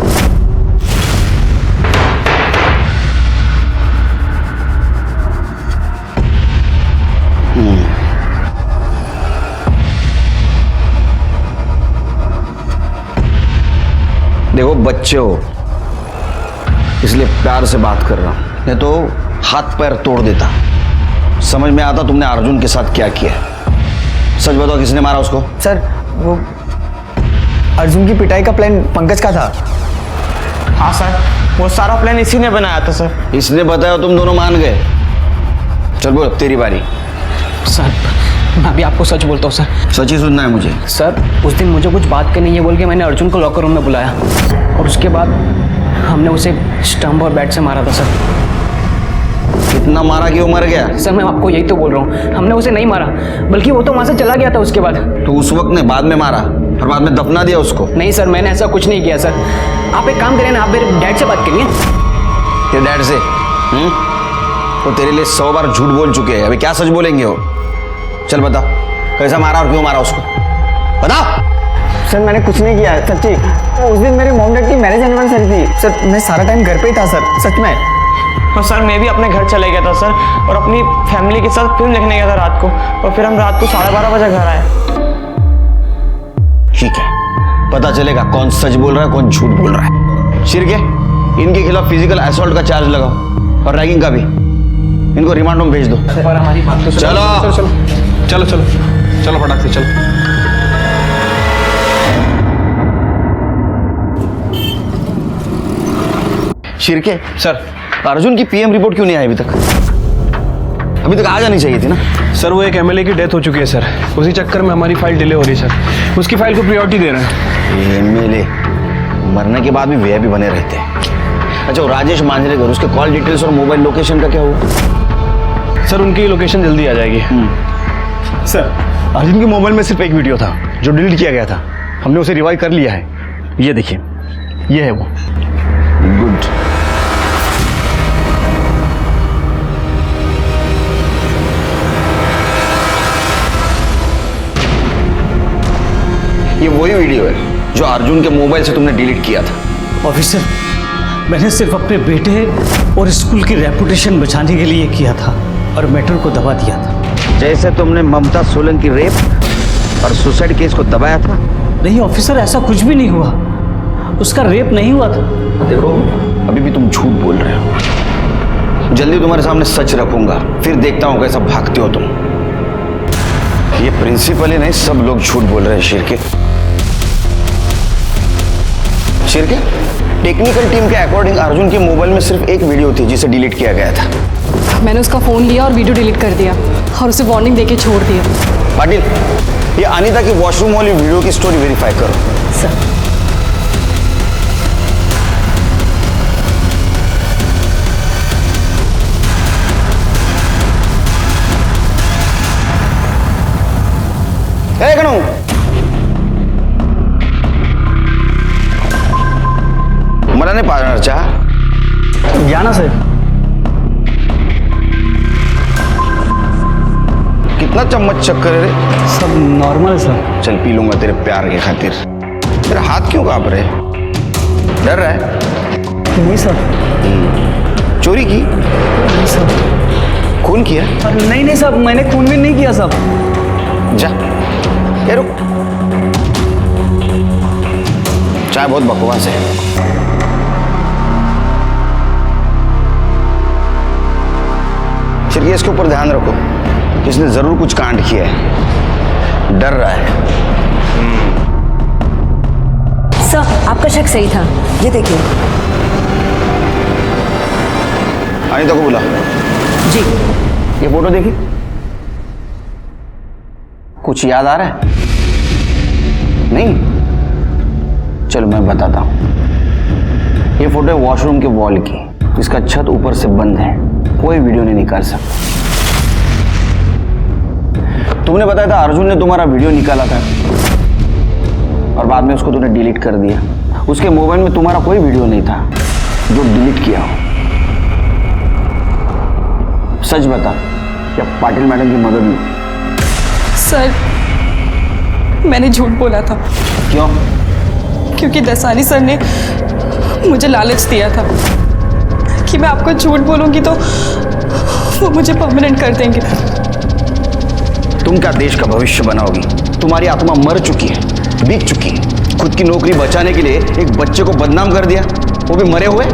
देखो बच्चे हो, इसलिए प्यार से बात कर रहा हूं, नहीं तो हाथ पैर तोड़ देता। समझ में आता तुमने अर्जुन के साथ क्या किया। सच बताओ, किसने मारा उसको? सर वो अर्जुन की पिटाई का प्लान पंकज का था। हाँ सर, वो सारा प्लान इसी ने बनाया था सर। इसने बताया, तुम दोनों मान गए। चल बोल, तेरी बारी। सर मैं भी आपको सच बोलता हूँ सर। सच ही सुनना है मुझे। सर उस दिन मुझे कुछ बात करनी है बोल के मैंने अर्जुन को लॉकर रूम में बुलाया, और उसके बाद हमने उसे स्टंप और बैट से मारा था सर। कितना मारा कि वो मर गया? सर मैं आपको यही तो बोल रहा हूँ, हमने उसे नहीं मारा, बल्कि वो तो वहाँ से चला गया था उसके बाद। तो उस वक्त ने बाद में मारा और बाद में दफना दिया उसको? नहीं सर, मैंने ऐसा कुछ नहीं किया सर। आप एक काम करें ना, आप मेरे डैड से बात करिए। तेरे डैड से? वो तेरे लिए 100 बार झूठ बोल चुके हैं, अभी क्या सच बोलेंगे वो? चल बता, कैसा मारा और क्यों मारा उसको, बता। सर मैंने कुछ नहीं किया सच्ची। उस दिन मेरी मॉम डैड की मैरिज एनिवर्सरी थी सर। मैं सारा टाइम घर पे ही था सर, सच में। और सर मैं भी अपने घर चले गया था सर, और अपनी फैमिली के साथ फिल्म देखने गया था रात को, और फिर हम रात को 12:30 बजे घर आए। ठीक है, पता चलेगा कौन सच बोल रहा है कौन झूठ बोल रहा है। शिरके, इनके खिलाफ फिजिकल असॉल्ट का चार्ज लगाओ और रैगिंग का भी। इनको रिमांड में भेज दो। पर हमारी बात तो चलो चलो चलो चलो चलो फटाक से चलो। शिरके सर, अर्जुन की पीएम रिपोर्ट क्यों नहीं आई अभी तक? अभी तक आ जानी चाहिए थी ना। सर वो एक एमएलए की डेथ हो चुकी है सर, उसी चक्कर में हमारी फाइल डिले हो रही है सर। उसकी फाइल को प्रायोरिटी दे रहे हैं। एमएलए मरने के बाद भी वीआईपी बने रहते हैं। अच्छा, वो राजेश मांजरेकर, उसके कॉल डिटेल्स और मोबाइल लोकेशन का क्या हुआ? सर उनकी लोकेशन जल्दी आ जाएगी। सर, अर्जुन के मोबाइल में सिर्फ एक वीडियो था जो डिलीट किया गया था। हमने उसे रिवाइव कर लिया है। ये देखिए, ये है वो। गुड। ये वही वीडियो है जो अर्जुन के मोबाइल से तुमने डिलीट किया था। ऑफिसर, मैंने सिर्फ अपने बेटे और स्कूल की रेपुटेशन बचाने के लिए किया था और मैटर को दबा दिया था। जैसे तुमने ममता सोलन की रेप और सुसाइड केस को दबाया था। नहीं ऑफिसर, ऐसा कुछ भी नहीं हुआ। उसका रेप नहीं हुआ था। देखो, अभी भी तुम झूठ बोल रहे हो। जल्दी तुम्हारे सामने सच रखूंगा, फिर देखता हूं कैसा भागते हो तुम। ये प्रिंसिपल ही नहीं, सब लोग झूठ बोल रहे हैं। शिरके, टेक्निकल टीम के अकॉर्डिंग अर्जुन के मोबाइल में सिर्फ एक वीडियो थी जिसे डिलीट किया गया था। मैंने उसका फ़ोन लिया और वीडियो डिलीट कर दिया और उसे वार्निंग देके छोड़ दिया। पाटिल, ये अनीता की वॉशरूम वाली वीडियो की स्टोरी वेरीफाई करो। सर, मला नाही पाजणार चहा? या ना सर। कितना चम्मच चक्कर है रे? सब नॉर्मल सर। चल पी लूंगा तेरे प्यार के खातिर। तेरा हाथ क्यों कांप रहे? डर रहा है? नहीं सर। चोरी की? नहीं सर। खून किया? नहीं नहीं साहब, मैंने खून भी नहीं किया साहब। जा, ये रुक। चाय बहुत बकवास है। फिर इसके ऊपर ध्यान रखो, इसने जरूर कुछ कांड किया है। डर रहा है। सर, आपका शक सही था। ये देखिए। अनीता को बुला। जी। ये फोटो देखिए, कुछ याद आ रहा है? नहीं? चलो मैं बताता हूं। ये फोटो है वॉशरूम के वॉल की, जिसका छत ऊपर से बंद है, कोई वीडियो नहीं निकाल सकता। तुमने बताया था अर्जुन ने तुम्हारा वीडियो निकाला था और बाद में उसको तुमने डिलीट कर दिया। उसके मोबाइल में तुम्हारा कोई वीडियो नहीं था जो डिलीट किया हो। सच बता या पाटिल मैडम की मदद ली? सर, मैंने झूठ बोला था। क्यों? क्योंकि दसानी सर ने मुझे लालच दिया था कि मैं आपको झूठ बोलूंगी तो वो मुझे परमानेंट कर देंगे। तुम क्या देश का भविष्य बनाओगी? तुम्हारी आत्मा मर चुकी है, बिक चुकी है। खुद की नौकरी बचाने के लिए एक बच्चे को बदनाम कर दिया, वो भी मरे हुए।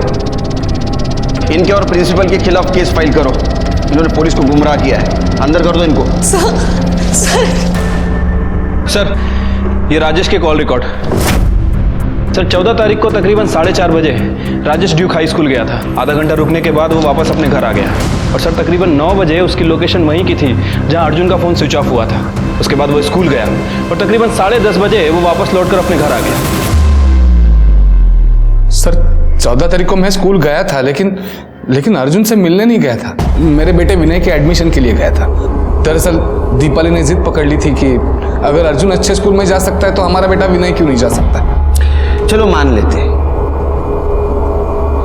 इनके और प्रिंसिपल के खिलाफ केस फाइल करो। इन्होंने पुलिस को गुमराह किया है, अंदर कर दो इनको। सर, ये राजेश के कॉल रिकॉर्ड। सर 14 तारीख को तकरीबन 4:30 बजे राजेश ड्यूक हाई स्कूल गया था। आधा घंटा रुकने के बाद वो वापस अपने घर आ गया और सर तकरीबन 9 बजे उसकी लोकेशन वहीं की थी जहां अर्जुन का फ़ोन स्विच ऑफ हुआ था। उसके बाद वो स्कूल गया और तकरीबन 10:30 बजे वो वापस लौटकर अपने घर आ गया। सर 14 तारीख को मैं स्कूल गया था, लेकिन अर्जुन से मिलने नहीं गया था। मेरे बेटे विनय के एडमिशन के लिए गया था। दरअसल दीपाली ने जिद पकड़ ली थी कि अगर अर्जुन अच्छे स्कूल में जा सकता है तो हमारा बेटा विनय क्यों नहीं जा सकता। चलो मान लेते।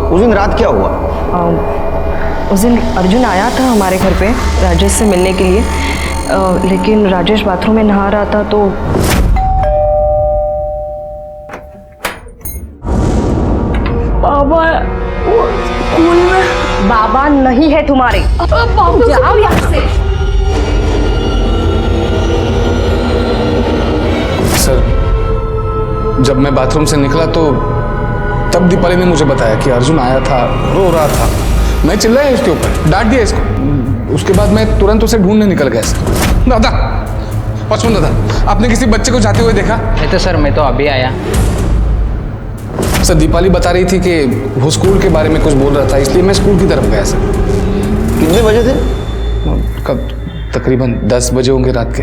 उस दिन रात क्या हुआ? उस दिन अर्जुन आया था हमारे घर पे राजेश से मिलने के लिए, लेकिन राजेश बाथरूम में नहा रहा था तो बाबा स्कूल में बाबा नहीं है तुम्हारे। जाओ यहाँ से। सर जब मैं बाथरूम से निकला तो तब दीपाली ने मुझे बताया कि अर्जुन आया था, रो रहा था। मैं चिल्लाया इसके ऊपर, डांट दिया इसको। उसके बाद मैं तुरंत उसे ढूंढने निकल गया सर। दादा, वॉचमैन दादा, आपने किसी बच्चे को जाते हुए देखा? नहीं तो सर, मैं तो अभी आया। सर दीपाली बता रही थी कि वो स्कूल के बारे में कुछ बोल रहा था, इसलिए मैं स्कूल की तरफ गया सर। कितने बजे थे? कब? तकरीबन 10 बजे होंगे रात के।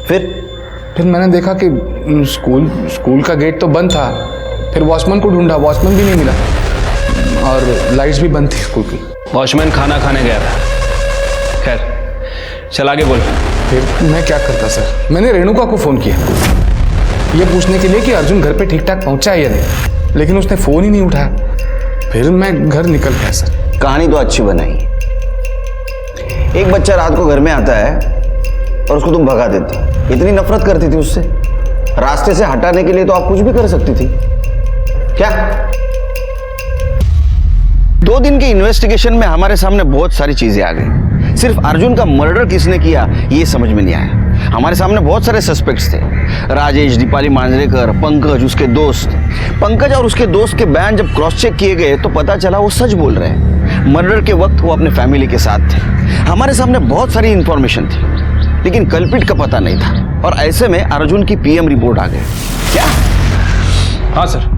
फिर मैंने देखा कि स्कूल का गेट तो बंद था। फिर वॉचमैन को ढूंढा, वॉचमैन भी नहीं मिला और लाइट्स भी बंद थी स्कूल की। वॉचमैन खाना खाने गया था। खैर, चल आगे बोल। फिर मैं क्या करता सर? मैंने रेणुका को फ़ोन किया ये पूछने के लिए कि अर्जुन घर पे ठीक ठाक पहुंचा है या नहीं, लेकिन उसने फ़ोन ही नहीं उठाया। फिर मैं घर निकल गया सर। कहानी तो अच्छी बनाई। एक बच्चा रात को घर में आता है और उसको तुम भगा देती। इतनी नफरत करती थी उससे, रास्ते से हटाने के लिए तो आप कुछ भी कर सकती थी। क्या 2 दिन के इन्वेस्टिगेशन में हमारे सामने बहुत सारी चीजें आ गई। सिर्फ अर्जुन का मर्डर किसने किया ये समझ में नहीं आया। हमारे सामने बहुत सारे सस्पेक्ट्स थे, राजेश, दीपाली मांजरेकर, पंकज, उसके दोस्त। पंकज और उसके दोस्त के बयान जब क्रॉस चेक किए गए तो पता चला वो सच बोल रहे हैं। मर्डर के वक्त वो अपने फैमिली के साथ थे। हमारे सामने बहुत सारी इंफॉर्मेशन थी, लेकिन कल्पिट का पता नहीं था। और ऐसे में अर्जुन की पीएम रिपोर्ट आ गई। क्या? हाँ सर।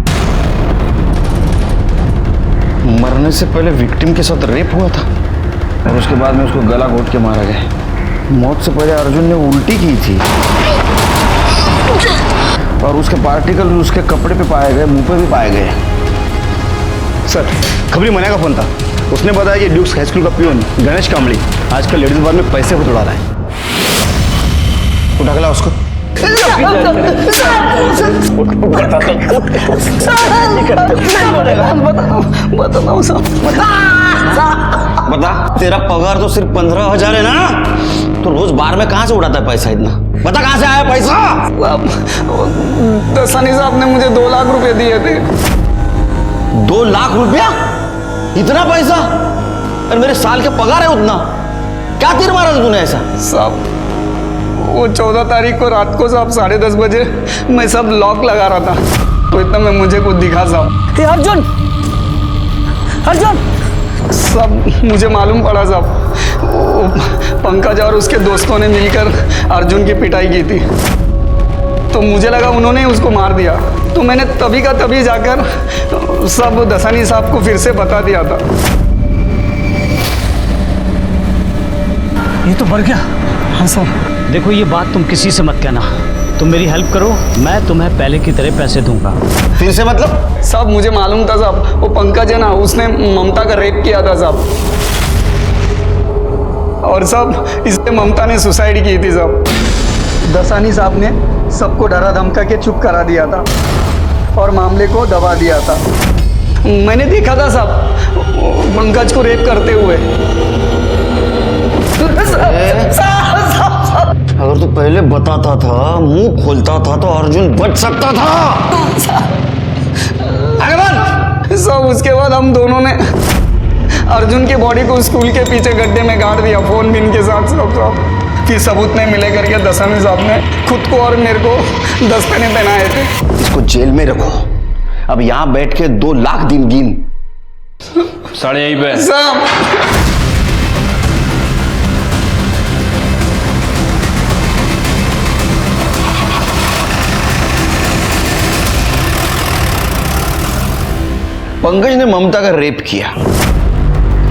मरने से पहले विक्टिम के साथ रेप हुआ था और उसके बाद में उसको गला घोट के मारा गया। मौत से पहले अर्जुन ने उल्टी की थी और उसके पार्टिकल उसके कपड़े पे पाए गए, मुंह पे भी पाए गए। सर, खबरी मना का फोन था। उसने बताया कि ड्यूक्स हाई स्कूल का पियून गणेश कामड़ी आजकल लेडीज बार में पैसे उड़ा रहा है। उठा के ला उसको। बता, तेरा पगार तो सिर्फ 15,000 है ना? तो रोज बार में कहाँ से उड़ाता है पैसा इतना? बता कहाँ से आया पैसा? दसानी साहब ने मुझे 2 लाख रुपए दिए थे। 2 लाख रुपया? इतना पैसा? और मेरे साल के पगार है उतना। क्या तीर मारा था तूने ऐसा? साहब, वो 14 तारीख को रात को साहब 10:30 बजे मैं सब लॉक लगा रहा था, तो इतना में मुझे कुछ दिखा साहब। अर्जुन, अर्जुन सब मुझे मालूम पड़ा साहब, पंकज और उसके दोस्तों ने मिलकर अर्जुन की पिटाई की थी। तो मुझे लगा उन्होंने ही उसको मार दिया, तो मैंने तभी का तभी जाकर सब दसानी साहब को फिर से बता दिया था। ये तो बढ़ गया। हाँ सर। देखो, ये बात तुम किसी से मत कहना। तुम मेरी हेल्प करो, मैं तुम्हें पहले की तरह पैसे दूंगा। फिर से मतलब? साहब मुझे मालूम था साहब, वो पंकज है ना, उसने ममता का रेप किया था साहब। और साहब इसलिए ममता ने सुसाइड की थी साहब। दसानी साहब ने सबको डरा धमका के चुप करा दिया था और मामले को दबा दिया था। मैंने देखा था साहब पंकज को रेप करते हुए। अगर तू पहले बताता था, मुंह खोलता था तो अर्जुन बच सकता था। आगे बढ़। सब उसके बाद हम दोनों ने अर्जुन की बॉडी को स्कूल के पीछे गड्ढे में गाड़ दिया, फोन भी इनके साथ सब। फिर सबूत नहीं मिले करके दसानी साहब ने खुद को और मेरे को 10 पेने पहनाए थे। इसको जेल में रखो। अब यहाँ बैठ के 2 लाख दिन गिन। साढ़े यहीं पे साहब। पंकज ने ममता का रेप किया।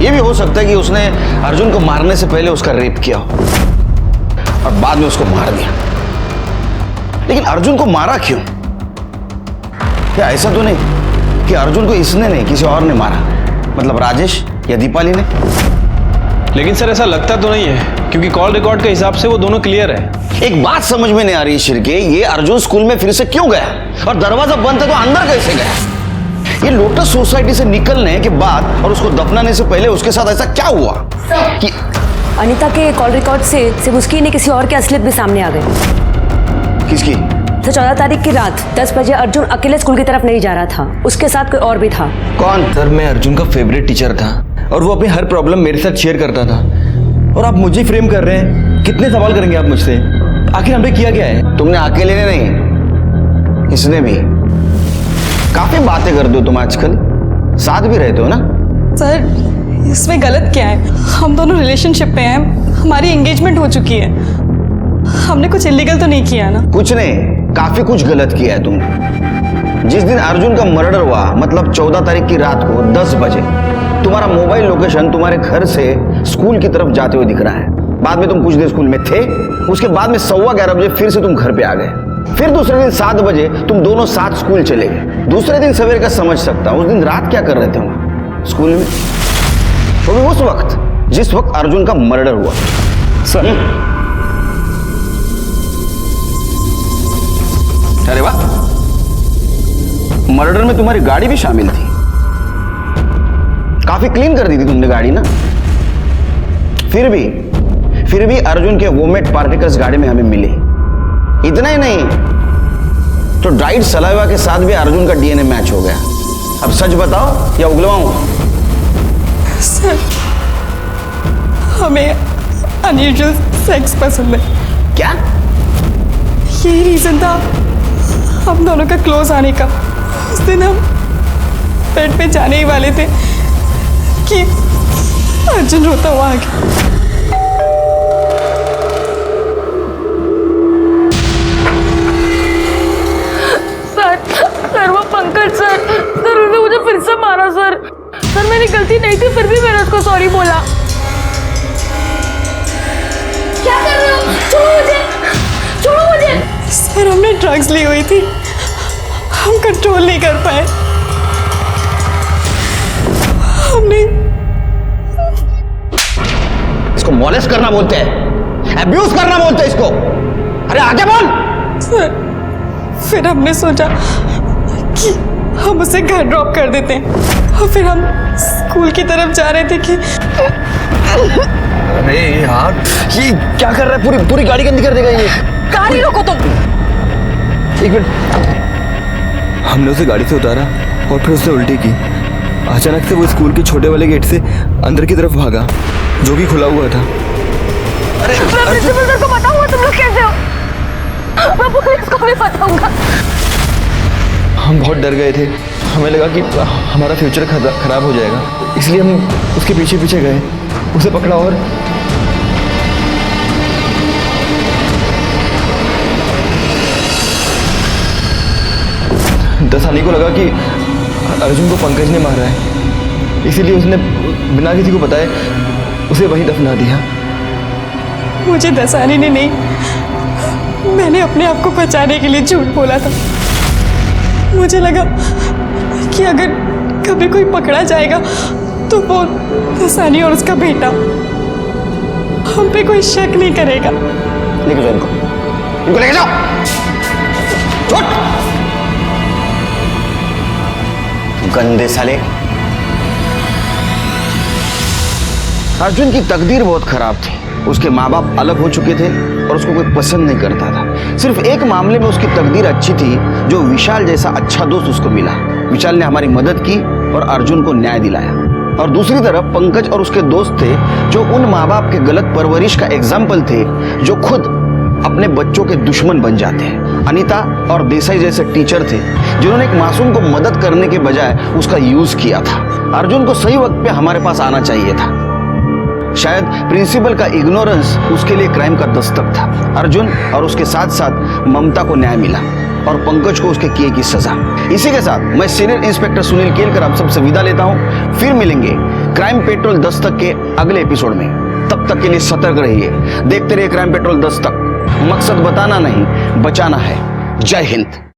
यह भी हो सकता है कि उसने अर्जुन को मारने से पहले उसका रेप किया हो और बाद में उसको मार दिया। लेकिन अर्जुन को मारा क्यों? क्या ऐसा तो नहीं कि अर्जुन को इसने नहीं किसी और ने मारा, मतलब राजेश या दीपाली ने? लेकिन सर ऐसा लगता तो नहीं है, क्योंकि कॉल रिकॉर्ड के हिसाब से वो दोनों क्लियर है। एक बात समझ में नहीं आ रही शिरके, ये अर्जुन स्कूल में फिर से क्यों गया और दरवाजा बंद था तो अंदर कैसे गया? ये लोटस सोसाइटी से निकलने के बाद और उसको दफनाने से पहले उसके साथ ऐसा क्या हुआ कि अनीता के कॉल रिकॉर्ड से सिर्फ उसकी नहीं किसी और की असलियत भी सामने आ गई। किसकी? तो 14 तारीख की रात 10 बजे अर्जुन अकेले स्कूल की तरफ नहीं जा रहा था, उसके साथ कोई और भी था। कौन? सर, मैं अर्जुन का फेवरेट टीचर था और वो अपनी हर प्रॉब्लम मेरे साथ शेयर करता था। और आप मुझे फ्रेम कर रहे हैं। कितने सवाल करेंगे आप मुझसे? आखिर हमने किया क्या है? तुमने अकेले ने नहीं, इसने भी। काफी बातें करते हो तुम आजकल, साथ भी रहते हो ना? सर इसमें गलत क्या है? हम दोनों रिलेशनशिप में हैं, हमारी एंगेजमेंट हो चुकी है। हमने कुछ इलीगल तो नहीं किया ना? कुछ नहीं, काफी कुछ गलत किया है तुमने। जिस दिन अर्जुन का मर्डर हुआ, मतलब 14 तारीख की रात को 10 बजे तुम्हारा मोबाइल लोकेशन तुम्हारे घर से स्कूल की तरफ जाते हुए दिख रहा है। बाद में तुम कुछ देर स्कूल में थे, उसके बाद में 11:15 बजे फिर से तुम घर पे आ गए। फिर दूसरे दिन 7 बजे तुम दोनों साथ स्कूल चले गए। दूसरे दिन सवेरे का समझ सकता हूं, उस दिन रात क्या कर रहे थे वहां स्कूल में? वो भी उस वक्त जिस वक्त अर्जुन का मर्डर हुआ। सर अरे वाह, मर्डर में तुम्हारी गाड़ी भी शामिल थी। काफी क्लीन कर दी थी तुमने गाड़ी ना? फिर भी अर्जुन के वोमेट पार्टिकल्स गाड़ी में हमें मिले। इतना ही नहीं, तो ड्राइड सलाइवा के साथ भी अर्जुन का डीएनए मैच हो गया। अब सच बताओ या उगलवाऊं? सर हमें अनयूजुअल सेक्स पसंद है। क्या? यही रीजन था हम दोनों का क्लोज आने का। उस दिन हम बेड पे जाने ही वाले थे कि अर्जुन रोता हुआ आ गया। सर वो पंकज सर उसने मुझे फिर से मारा सर। सर मेरी गलती नहीं थी, फिर भी मैंने उसको सॉरी बोला। क्या कर रहे हो? छोड़ो मुझे। सर हमने ड्रग्स ली हुई थी, हम कंट्रोल नहीं कर पाए। हमने इसको मॉलेस्ट करना बोलते हैं, अब्यूज करना बोलते हैं इसको। अरे आगे बोल। सर फिर हमने सोचा कि हम उसे घर ड्रॉप कर देते हैं, और फिर हम स्कूल की तरफ जा रहे थे कि अरे यार ये क्या कर रहा है? पूरी गाड़ी गंदी कर देगा ये। गाड़ी रोको तुम। एक मिनट, हमने उसे गाड़ी से उतारा और फिर उसने उल्टी की। अचानक से वो स्कूल के छोटे वाले गेट से अंदर की तरफ भागा, जो कि खुला हुआ था। अरे प्रिंसिपल सर को बताऊंगा, तुम लोग कैसे हो? मैं पुलिस को भी बताऊंगा। हम बहुत डर गए थे, हमें लगा कि हमारा फ्यूचर खराब हो जाएगा, इसलिए हम उसके पीछे पीछे गए, उसे पकड़ा और दसानी को लगा कि अर्जुन को पंकज ने मारा है, इसीलिए उसने बिना किसी को बताए उसे वहीं दफना दिया। मुझे दसानी ने नहीं, मैंने अपने आप को बचाने के लिए झूठ बोला था। मुझे लगा कि अगर कभी कोई पकड़ा जाएगा तो वो दसानी और उसका बेटा, हम पे कोई शक नहीं करेगा। लेके जाओ इनको लेके जाओ। गंदे साले। अर्जुन की तकदीर बहुत खराब थी। उसके माँ बाप अलग हो चुके थे और उसको कोई पसंद नहीं करता था। सिर्फ एक मामले में उसकी तकदीर अच्छी थी, जो विशाल जैसा अच्छा दोस्त उसको मिला। विशाल ने हमारी मदद की और अर्जुन को न्याय दिलाया। और दूसरी तरफ पंकज और उसके दोस्त थे, जो उन माँ बाप के गलत परवरिश का एग्जाम्पल थे, जो खुद अपने बच्चों के दुश्मन बन जाते हैं। अनीता और देसाई जैसे टीचर थे, जिन्होंने एक मासूम को मदद करने के बजाय उसका यूज किया था। अर्जुन को सही वक्त पे हमारे पास आना चाहिए था। शायद प्रिंसिपल का इग्नोरेंस उसके लिए क्राइम का दस्तक था। अर्जुन और उसके साथ साथ ममता को न्याय मिला और पंकज को उसके किए की सजा। इसी के साथ मैं सीनियर इंस्पेक्टर सुनील केलकर आप सबसे विदा लेता हूं। फिर मिलेंगे क्राइम पेट्रोल दस्तक के अगले एपिसोड में। तब तक के लिए सतर्क रहिए, देखते रहिए क्राइम पेट्रोल दस्तक। मकसद बताना नहीं, बचाना है। जय हिंद।